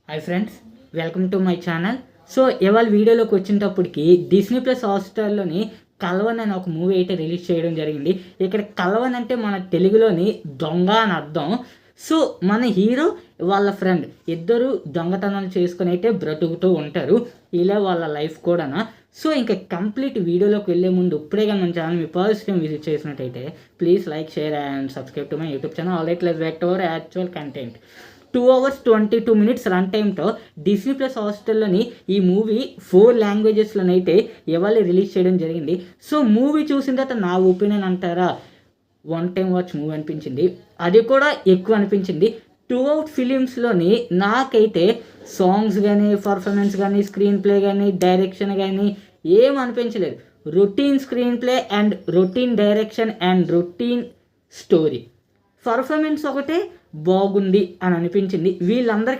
Hi friends, welcome to my channel. So ఇవాళ వీడియోలోకి వచ్చేటప్పటికి డిస్నీ ప్లస్ హాట్‌స్టార్‌లోని 'కల్వన్' అనే ఒక మూవీ అయితే రిలీజ్ చేయడం జరిగింది. ఇక్కడ 'కల్వన్' అంటే మన తెలుగులోని దొంగ అని అర్థం. సో మన హీరో వాళ్ళ ఫ్రెండ్ ఇద్దరు దొంగతనాలు చేసుకొని అయితే బ్రతుకుతూ ఉంటారు. ఇలా వాళ్ళ లైఫ్ కూడానా. సో ఇంకా కంప్లీట్ వీడియోలోకి వెళ్ళే ముందు ఇప్పుడే కానీ మన ఛానల్ మీ ఫస్ట్ టైం విజిట్ చేసినట్టయితే please like, share and subscribe to my YouTube channel. Alright, let's back to our actual content. 2 hours 22 minutes run టైంతో డిస్నీ ప్లస్ హాట్‌స్టార్‌లోని ఈ మూవీ 4 లాంగ్వేజెస్లోనైతే ఇవాళ రిలీజ్ చేయడం జరిగింది. సో మూవీ చూసిన తర్వాత నా ఒపీనియన్ అంటారా, వన్ టైం వాచ్ మూవీ అనిపించింది. అది కూడా ఎక్కువ అనిపించింది. 2 అవుట్ ఫిలిమ్స్లోని నాకైతే సాంగ్స్ కానీ, పర్ఫార్మెన్స్ కానీ, స్క్రీన్ ప్లే కానీ, డైరెక్షన్ కానీ ఏం అనిపించలేదు. Routine screen play and routine direction and routine story. Performance ఒకటే బాగుంది అని అనిపించింది. వీళ్ళందరికీ